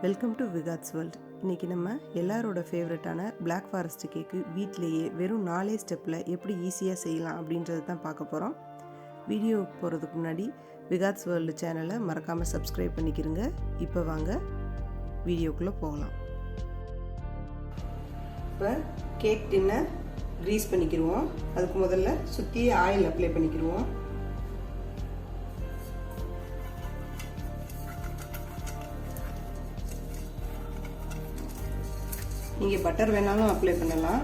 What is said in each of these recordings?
Welcome to விகாத்ஸ் world. இன்றைக்கி நம்ம எல்லாரோட ஃபேவரட்டான பிளாக் ஃபாரஸ்ட் கேக்கு வீட்டிலேயே வெறும் 4 ஸ்டெப்பில் எப்படி ஈஸியாக செய்யலாம் அப்படின்றது தான் பார்க்க போகிறோம். வீடியோ போகிறதுக்கு முன்னாடி விகாத்ஸ் வேர்ல்டு சேனலை மறக்காமல் சப்ஸ்கிரைப் பண்ணிக்கிறங்க. இப்போ வாங்க வீடியோக்குள்ளே போகலாம். இப்போ கேக் டின்னை க்ரீஸ் பண்ணிக்கிடுவோம். அதுக்கு முதல்ல சுற்றி ஆயில் அப்ளை பண்ணிக்கிடுவோம். நீங்கள் பட்டர் வேணாலும் அப்ளை பண்ணலாம்.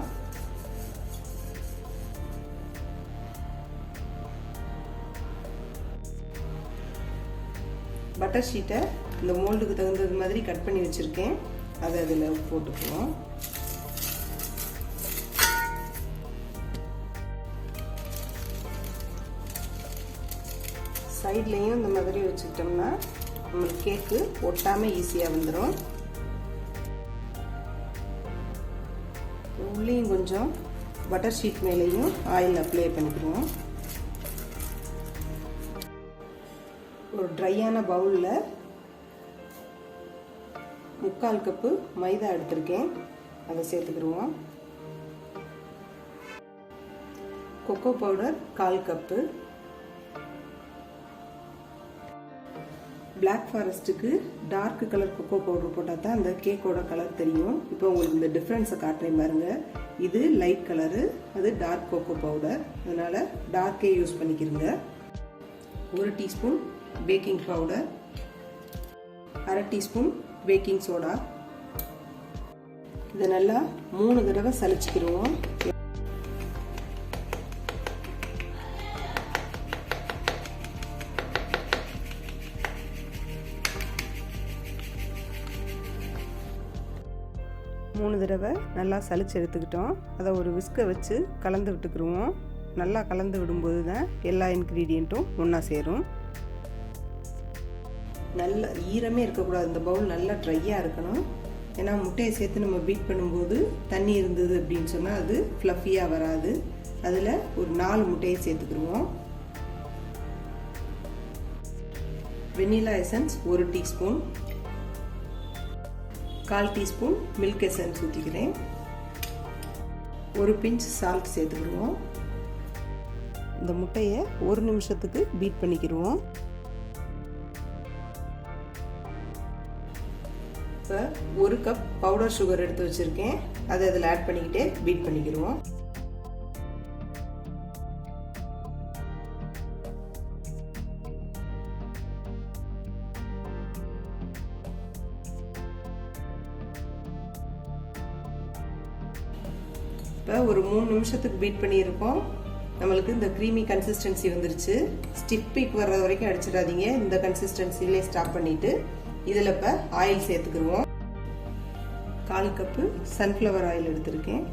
பட்டர் ஷீட்டை இந்த மோல்டுக்கு தகுந்தது மாதிரி கட் பண்ணி வச்சுருக்கேன். அதை அதில் போட்டுக்குவோம். சைட்லேயும் இந்த மாதிரி வச்சுக்கிட்டோம்னா நம்மளுக்கு கேக்கு ஒட்டாமல் ஈஸியாக வந்துடும். உள்ளேயும் கொஞ்சம் பட்டர் ஷீட் மேலேயும் ஆயில் அப்ளை பண்ணிக்கிறோம். ஒரு ட்ரையான பவுலில் 3/4 கப்பு மைதா எடுத்திருக்கேன். அதை சேர்த்துக்கிடுவோம். Cocoa powder 1/4 cup. பிளாக் ஃபாரஸ்ட்டுக்கு டார்க் கலர் கொக்கோ பவுடர் போட்டால் தான் அந்த கேக்கோட கலர் தெரியும். இப்போ உங்களுக்கு இந்த டிஃப்ரென்ஸை காட்டுறேன் பாருங்க. இது லைட் கலரு, அது டார்க் கொக்கோ பவுடர். அதனால டார்க்கே யூஸ் பண்ணிக்கிறங்க. 1 teaspoon baking powder, 1/2 teaspoon baking soda. இதை நல்லா 3 தடவை சலிச்சுக்கிடுவோம். மூணு தடவை நல்லா சலிச்சு எடுத்துக்கிட்டோம். அதை ஒரு விஸ்கை வச்சு கலந்து விட்டுக்குருவோம். நல்லா கலந்து விடும்போது தான் எல்லா இன்க்ரீடியண்ட்டும் ஒன்றா சேரும். நல்ல ஈரமே இருக்கக்கூடாது. இந்த பவுல் நல்லா ட்ரையாக இருக்கணும். ஏன்னா முட்டையை சேர்த்து நம்ம பீட் பண்ணும்போது தண்ணி இருந்தது அப்படின்னு சொன்னால் அது ஃப்ளஃபியாக வராது. அதில் ஒரு 4 முட்டையை சேர்த்துக்குருவோம். Vanilla essence 1 teaspoon, 1/4 teaspoon milk essence ஊற்றிக்கிறேன். 1 பிஞ்ச் சால்ட் சேர்த்துக்கிடுவோம். இந்த முட்டையை 1 நிமிஷத்துக்கு பீட் பண்ணிக்கிடுவோம். இப்போ 1 கப் பவுடர் சுகர் எடுத்து வச்சுருக்கேன். அதை அதில் ஆட் பண்ணிக்கிட்டே பீட் பண்ணிக்கிடுவோம். இப்போ ஒரு 3 நிமிஷத்துக்கு பீட் பண்ணியிருக்கோம். நம்மளுக்கு இந்த க்ரீமி கன்சிஸ்டன்சி வந்துருச்சு. ஸ்டிஃபிக் வர்ற வரைக்கும் அடிச்சிடாதீங்க. இந்த கன்சிஸ்டன்சிலே ஸ்டாப் பண்ணிவிட்டு இதில் இப்போ ஆயில் சேர்த்துக்கிடுவோம். 1/4 கப்பு சன்ஃப்ளவர் ஆயில் எடுத்திருக்கேன்.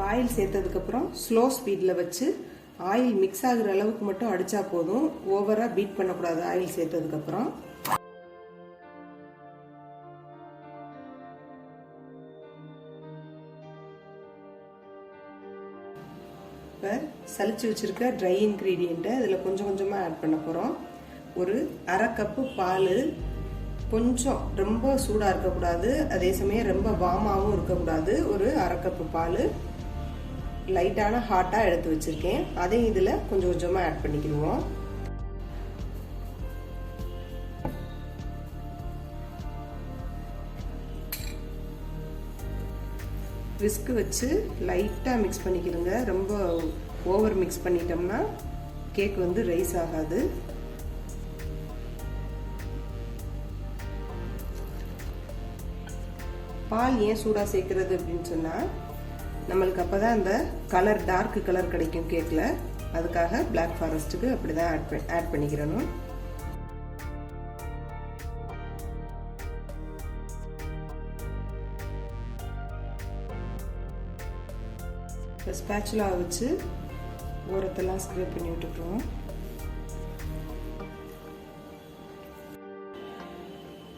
ஆயில் சேர்த்ததுக்கப்புறம் ஸ்லோ ஸ்பீடில் வச்சு ஆயில் மிக்ஸ் ஆகுற அளவுக்கு மட்டும் அடித்தா போதும். ஓவராக பீட் பண்ணக்கூடாது. ஆயில் சேர்த்ததுக்கப்புறம் இப்போ சலிச்சு வச்சுருக்க ட்ரை இன்க்ரீடியண்ட்டை இதில் கொஞ்சம் கொஞ்சமாக ஆட் பண்ண போகிறோம். ஒரு 1/2 கப்பு பால். கொஞ்சம் ரொம்ப சூடாக இருக்கக்கூடாது, அதே சமயம் ரொம்ப வார்மாகவும் இருக்கக்கூடாது. ஒரு 1/2 கப்பு பால் லைட்டான ஹாட்டாக எடுத்து வச்சுருக்கேன். அதையும் இதில் கொஞ்சம் கொஞ்சமாக ஆட் பண்ணிக்கிடுவோம். விஸ்க் வச்சு லைட்டாக மிக்ஸ் பண்ணிக்கிறோங்க. ரொம்ப ஓவர் மிக்ஸ் பண்ணிட்டோம்னா கேக் வந்து ரைஸ் ஆகாது. பால் ஏன் சூடாக சேர்க்கறது அப்படின்னு சொன்னால் நம்மளுக்கு அப்போ தான் அந்த கலர் டார்க் கலர் கிடைக்கும் கேக்கில். அதுக்காக பிளாக் ஃபாரஸ்ட்டுக்கு அப்படி தான் ஆட் பண்ணிக்கிறணும். இப்போ ஸ்பேச்சுலா வச்சு ஓரத்தெல்லாம் ஸ்க்ரேப் பண்ணி விட்டுக்குறோம்.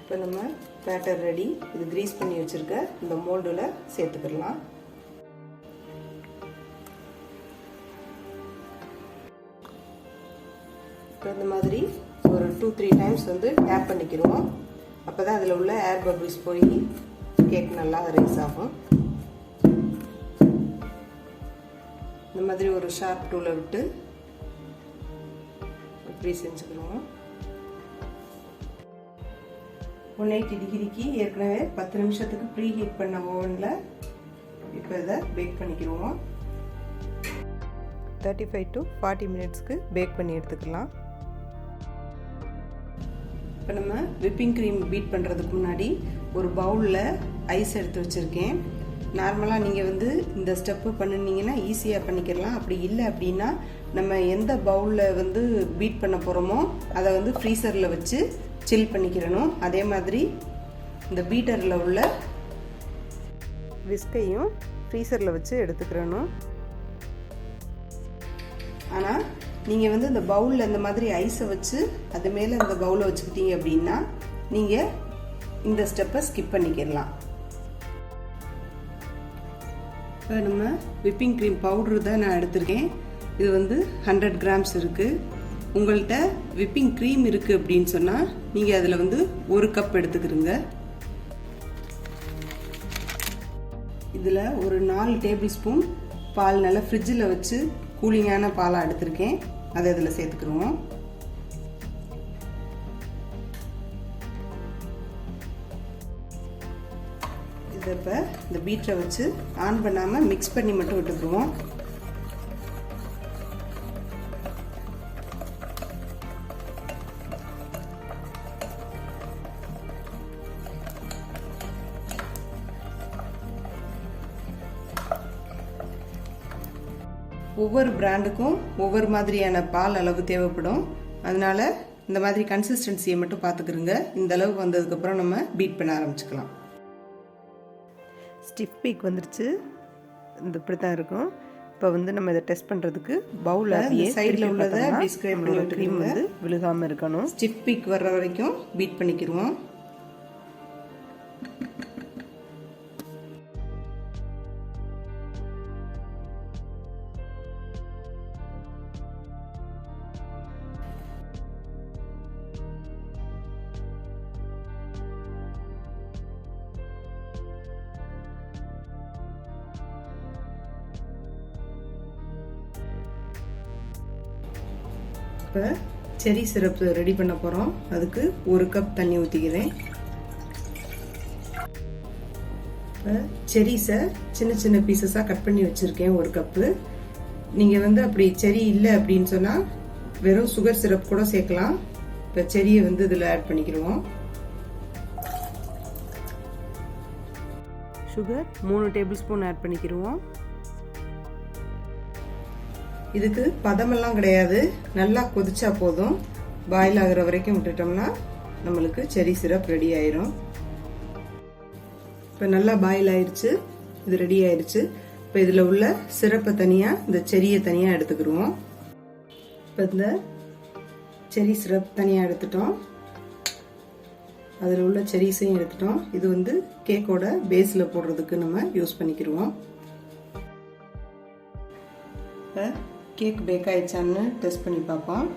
இப்போ நம்ம பேட்டர் ரெடி. இது க்ரீஸ் பண்ணி வச்சுருக்க இந்த மோல்டில் சேர்த்துக்கிடலாம். இப்போ இந்த மாதிரி ஒரு 2-3 டைம்ஸ் வந்து டேப் பண்ணிக்கிடுவோம். அப்போ தான் அதில் உள்ள ஏர் பபிள்ஸ் போய் கேக் நல்லா ரைஸ் ஆகும். இந்த மாதிரி ஒரு ஷார்ப் டூலை விட்டு இப்படி செஞ்சுக்கணும். 180 டிகிரிக்கு ஏற்கனவே 10 நிமிஷத்துக்கு ப்ரீ ஹீட் பண்ண ஓவனில் இப்போ இதை பேக் பண்ணிக்கிடுவோம். 35 to 40 மினிட்ஸ்க்கு பேக் பண்ணி எடுத்துக்கலாம். இப்போ நம்ம விப்பிங் க்ரீம் பீட் பண்ணுறதுக்கு முன்னாடி ஒரு பவுலில் ஐஸ் எடுத்து வச்சுருக்கேன். நார்மலாக நீங்கள் வந்து இந்த ஸ்டெப்பு பண்ணினீங்கன்னா ஈஸியாக பண்ணிக்கலாம். அப்படி இல்லை அப்படின்னா நம்ம எந்த பவுலில் வந்து பீட் பண்ண போகிறோமோ அதை வந்து ஃப்ரீசரில் வச்சு சில் பண்ணிக்கிறணும். அதே மாதிரி இந்த பீட்டரில் உள்ள விஸ்கையும் ஃப்ரீசரில் வச்சு எடுத்துக்கிறணும். ஆனால் நீங்கள் வந்து இந்த பவுலில் இந்த மாதிரி ஐஸை வச்சு அது மேலே இந்த பவுலை வச்சுக்கிட்டீங்க அப்படின்னா நீங்கள் இந்த ஸ்டெப்பை ஸ்கிப் பண்ணிக்கிடலாம். இப்போ நம்ம விப்பிங் க்ரீம் பவுட்ரு தான் நான் எடுத்திருக்கேன். இது வந்து 100 கிராம்ஸ் இருக்குது. உங்கள்கிட்ட விப்பிங் க்ரீம் இருக்குது அப்படின்னு சொன்னால் நீங்கள் அதில் வந்து 1 கப் எடுத்துக்கிறீங்க. இதில் ஒரு 4 டேபிள் ஸ்பூன் பால் நல்லா ஃப்ரிட்ஜில் வச்சு கூலிங்கான பாலாக எடுத்திருக்கேன். அதை இதில் சேர்த்துக்கிடுவோம். இதை இப்போ இந்த பீட்டரை வச்சு ஆன் பண்ணாமல் மிக்ஸ் பண்ணி மட்டும் விட்டுக்குருவோம். ஒவ்வொரு பிராண்டுக்கும் ஒவ்வொரு மாதிரியான பால் அளவு தேவைப்படும். அதனால இந்த மாதிரி கன்சிஸ்டன்சியை மட்டும் பார்த்துக்கிறோங்க. இந்த அளவுக்கு வந்ததுக்கப்புறம் நம்ம பீட் பண்ண ஆரம்பிச்சுக்கலாம். ஸ்டிஃப் பீக் வந்துருச்சு. இந்த இப்படி தான் இருக்கும். இப்போ வந்து நம்ம இதை டெஸ்ட் பண்ணுறதுக்கு பவுலில் சைடில் உள்ளதை டிஸ்கிரைப் க்ரீம் வந்து விழுகாமல் இருக்கணும். ஸ்டிஃப் பீக் வர்ற வரைக்கும் பீட் பண்ணிக்கிடுவோம். இப்போ செரி சிரப் ரெடி பண்ண போகிறோம். அதுக்கு 1 கப் தண்ணி ஊற்றிக்கிறேன். இப்போ செரிஸை சின்ன சின்ன பீசஸாக கட் பண்ணி வச்சுருக்கேன் 1 கப்பு. நீங்கள் வந்து அப்படி செரி இல்லை அப்படின்னு சொன்னால் வெறும் சுகர் சிரப் கூட சேர்க்கலாம். இப்போ செரியை வந்து இதில் ஆட் பண்ணிக்கிடுவோம். சுகர் 3 டேபிள் ஸ்பூன் ஆட் பண்ணிக்கிடுவோம். இதுக்கு பதமெல்லாம் கிடையாது, நல்லா கொதிச்சா போதும். பாயில் ஆகிற வரைக்கும் விட்டுட்டோம்னா நம்மளுக்கு செரி சிரப் ரெடி ஆயிரும். இப்போ நல்லா பாயில் ஆயிடுச்சு, இது ரெடி ஆயிடுச்சு. இப்போ இதில் உள்ள சிரப்பை தனியாக, இந்த செரியை தனியாக எடுத்துக்கிடுவோம். இப்போ இந்த செரி சிரப் தனியாக எடுத்துட்டோம். அதில் உள்ள செரிஸையும் எடுத்துட்டோம். இது வந்து கேக்கோட பேஸில் போடுறதுக்கு நம்ம யூஸ் பண்ணிக்கிடுவோம். இப்போ கேக் பேக் ஆயிடுச்சான்னு டெஸ்ட் பண்ணி பார்ப்போம்.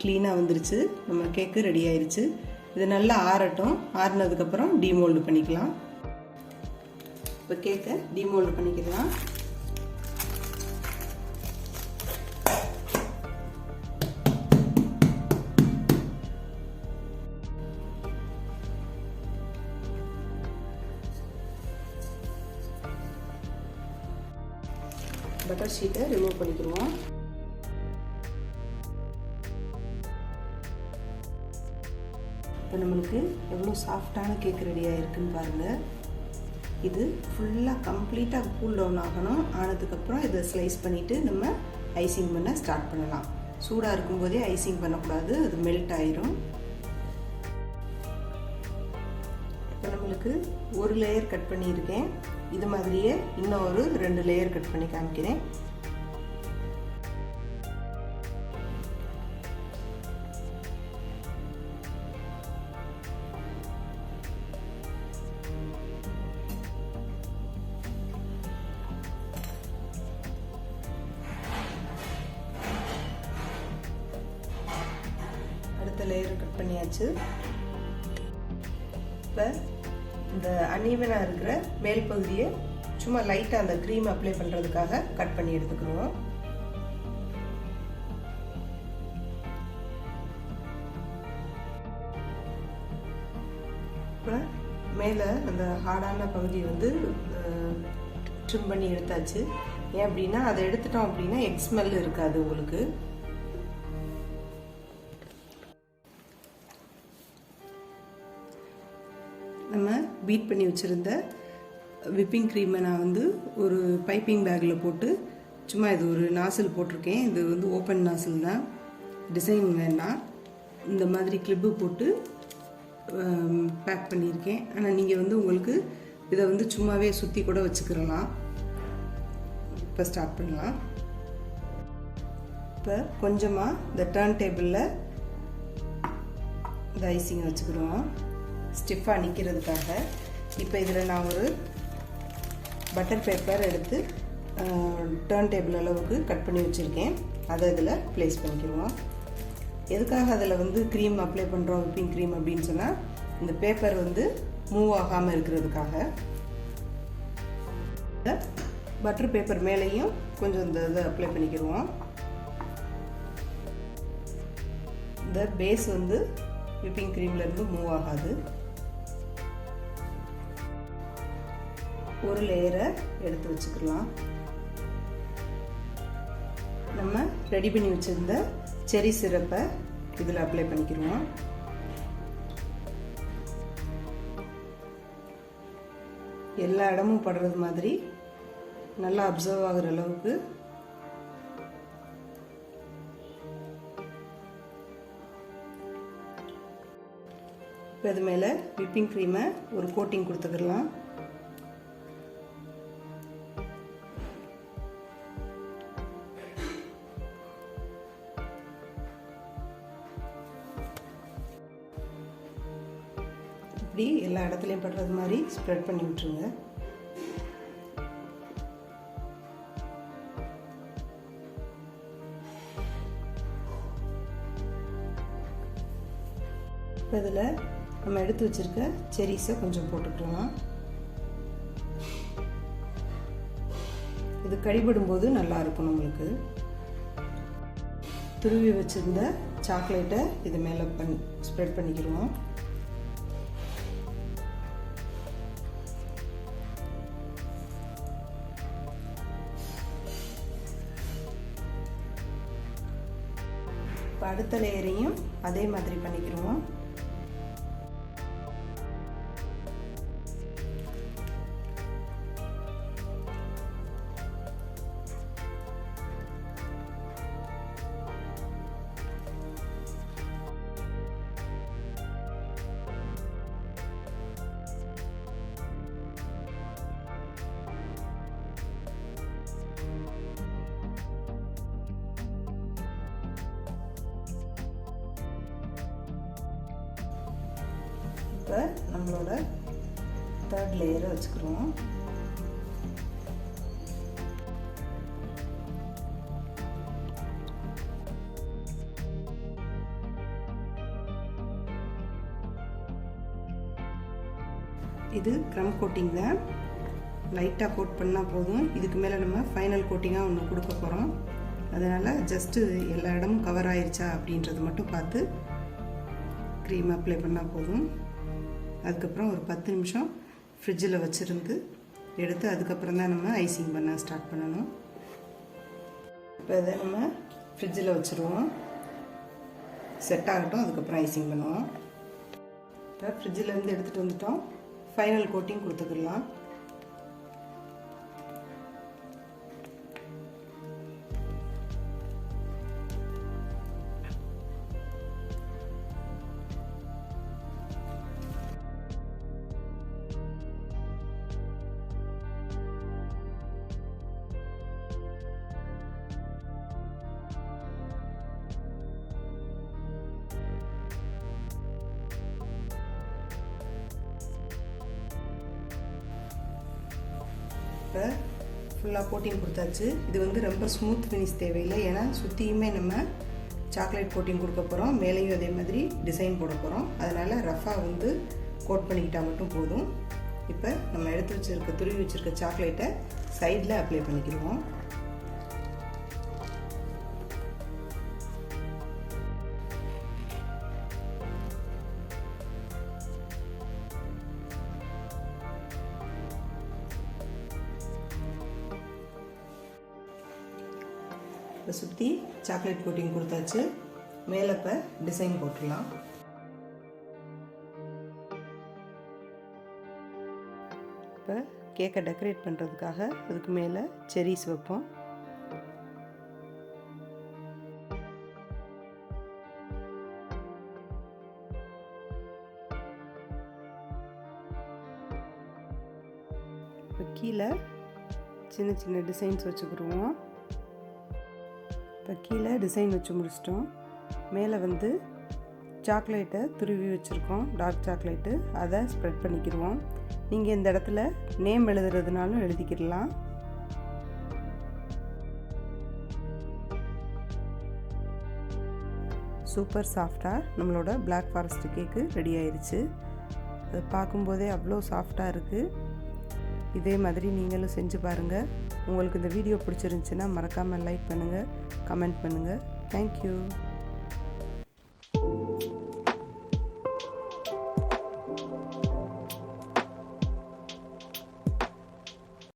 க்ளீனாக வந்துருச்சு. நம்ம கேக்கு ரெடி ஆயிடுச்சு. இது நல்லா ஆறட்டும். ஆறினதுக்கப்புறம் டீமோல்டு பண்ணிக்கலாம். இப்போ கேக்கை டீமோல்டு பண்ணிக்கலாம். பட்டர் ஷீட்டை ரிமூவ் பண்ணிக்கிடுவோம். இப்போ நம்மளுக்கு எவ்வளோ சாஃப்டான கேக் ரெடியாக இருக்குன்னு பாருங்கள். இது ஃபுல்லாக கம்ப்ளீட்டாக கூல் டவுன் ஆகணும். ஆனதுக்கப்புறம் இதை ஸ்லைஸ் பண்ணிவிட்டு நம்ம ஐசிங் பண்ண ஸ்டார்ட் பண்ணலாம். சூடாக இருக்கும்போதே ஐசிங் பண்ணக்கூடாது, அது மெல்ட் ஆயிரும். இப்போ நம்மளுக்கு 1 லேயர் கட் பண்ணியிருக்கேன். இது மாதிரியே இன்னும் ஒரு 2 லேயர் கட் பண்ணி காமிக்கிறேன். பண்ணியாச்சு. இப்போ இந்த அன்ஈவனாக இருக்கிற மேல் பகுதியை சும்மா லைட்டாக அந்த க்ரீம் அப்ளை பண்ணுறதுக்காக கட் பண்ணி எடுத்துக்கிறோம். இப்போ மேலே அந்த ஹார்டான பகுதியை வந்து ட்ரிம் பண்ணி எடுத்தாச்சு. ஏன் அப்படின்னா அதை எடுத்துட்டோம் அப்படின்னா எக் ஸ்மெல் இருக்காது உங்களுக்கு. நம்ம பீட் பண்ணி வச்சுருந்த விப்பிங் க்ரீமை நான் வந்து ஒரு பைப்பிங் பேக்கில் போட்டு சும்மா இது ஒரு நாசில் போட்டிருக்கேன். இது வந்து ஓப்பன் நாசில் தான், டிசைன் வேண்டாம். இந்த மாதிரி கிளிப்பு போட்டு பேக் பண்ணியிருக்கேன். ஆனால் நீங்கள் வந்து உங்களுக்கு இதை வந்து சும்மாவே சுற்றி கூட வச்சுக்கிறலாம். இப்போ ஸ்டார்ட் பண்ணலாம். இப்போ கொஞ்சமாக இந்த டர்ன் டேபிளில் இந்த ஐசிங்கை வச்சுக்கிறோம் ஸ்டிஃபாக நிற்கிறதுக்காக. இப்போ இதில் நான் ஒரு பட்டர் பேப்பர் எடுத்து டர்ன் டேபிள் அளவுக்கு கட் பண்ணி வச்சுருக்கேன். அதை இதில் ப்ளேஸ் பண்ணிக்கிடுவோம். எதுக்காக அதில் வந்து க்ரீம் அப்ளை பண்ணுறோம், விப்பிங் க்ரீம் அப்படின்னு சொன்னால் இந்த பேப்பர் வந்து மூவ் ஆகாமல் இருக்கிறதுக்காக. பட்டர் பேப்பர் மேலேயும் கொஞ்சம் இந்த இதை அப்ளை பண்ணிக்கிடுவோம். இந்த பேஸ் வந்து விப்பிங் க்ரீம்லேருந்து மூவ் ஆகாது. ஒரு லேயரை எடுத்து வச்சுக்கலாம். நம்ம ரெடி பண்ணி வச்சுருந்த செரி சிரப்பை இதில் அப்ளை பண்ணிக்கிறோம். எல்லா இடமும் படுறது மாதிரி நல்லா அப்சர்வ் ஆகுற அளவுக்கு இப்போ இது மேலே விப்பிங் க்ரீமை ஒரு கோட்டிங் கொடுத்துக்கலாம். இப்படி எல்லா இடத்துலையும் படுறது மாதிரி ஸ்ப்ரெட் பண்ணி விட்டுருங்க. இப்போ இதில் நம்ம எடுத்து வச்சிருக்க செரிஸை கொஞ்சம் போட்டுக்கலாம். இது கடிபடும் போது நல்லா இருக்கும். நம்மளுக்கு துருவி வச்சிருந்த சாக்லேட்டை இது மேலே ஸ்ப்ரெட் பண்ணிக்கிறோம். இப்போ அடுத்த லேயரையும் அதே மாதிரி பண்ணிக்கிறோம். இப்போ நம்மளோட தேர்ட் லேயரை வச்சுக்கிறோம். இது க்ரம் கோட்டிங் தான். லைட்டாக கோட் பண்ணால் போதும். இதுக்கு மேலே நம்ம ஃபைனல் கோட்டிங்காக ஒன்று கொடுக்க போகிறோம். அதனால் ஜஸ்ட்டு எல்லா இடமும் கவர் ஆயிடுச்சா அப்படின்றது மட்டும் பார்த்து க்ரீம் அப்ளை பண்ணால் போதும். அதுக்கப்புறம் ஒரு 10 நிமிஷம் ஃப்ரிட்ஜில் வச்சுருந்து எடுத்து அதுக்கப்புறம் தான் நம்ம ஐசிங் பண்ண ஸ்டார்ட் பண்ணணும். இப்போ இதை நம்ம ஃப்ரிட்ஜில் வச்சுருவோம், செட் ஆகட்டும். அதுக்கப்புறம் ஐசிங் பண்ணுவோம். இப்போ ஃப்ரிட்ஜிலேருந்து எடுத்துகிட்டு வந்துட்டோம். ஃபைனல் கோட்டிங் கொடுத்துக்கலாம். இப்போ ஃபுல்லாக கோட்டிங் கொடுத்தாச்சு. இது வந்து ரொம்ப ஸ்மூத் ஃபினிஷ் தேவையில்லை. ஏன்னா சுற்றியுமே நம்ம சாக்லேட் கோட்டிங் கொடுக்க போகிறோம். மேலேயும் அதே மாதிரி டிசைன் போட போகிறோம். அதனால் ரஃபாக வந்து கோட் பண்ணிக்கிட்டால் மட்டும் போதும். இப்போ நம்ம எடுத்து வச்சுருக்க துருவி வச்சுருக்க சாக்லேட்டை சைடில் அப்ளை பண்ணிக்கிடுவோம். இப்போ சுற்றி சாக்லேட் கோட்டிங் கொடுத்தாச்சு. மேலே இப்போ டிசைன் போட்டுடலாம். இப்போ கேக்கை டெக்கரேட் பண்ணுறதுக்காக அதுக்கு மேலே செரிஸ் வைப்போம். இப்போ கீழே சின்ன சின்ன டிசைன்ஸ் வச்சுக்கிடுவோம். இப்போ கீழே டிசைன் வச்சு முடிச்சிட்டோம். மேலே வந்து சாக்லேட்டை துருவி வச்சுருக்கோம், டார்க் சாக்லேட்டு, அதை ஸ்ப்ரெட் பண்ணிக்கிடுவோம். நீங்கள் இந்த இடத்துல நேம் எழுதுறதுனாலும் எழுதிக்கிடலாம். சூப்பர் சாஃப்டாக நம்மளோட பிளாக் ஃபாரஸ்ட் கேக்கு ரெடி ஆயிடுச்சு. அது பார்க்கும்போதே அவ்வளோ சாஃப்டாக இருக்குது. இதே மாதிரி நீங்களும் செஞ்சு பாருங்கள். உங்களுக்கு இந்த வீடியோ பிடிச்சிருந்துச்சுன்னா மறக்காமல் லைக் பண்ணுங்கள், கமெண்ட் பண்ணுங்கள். தேங்க்யூ.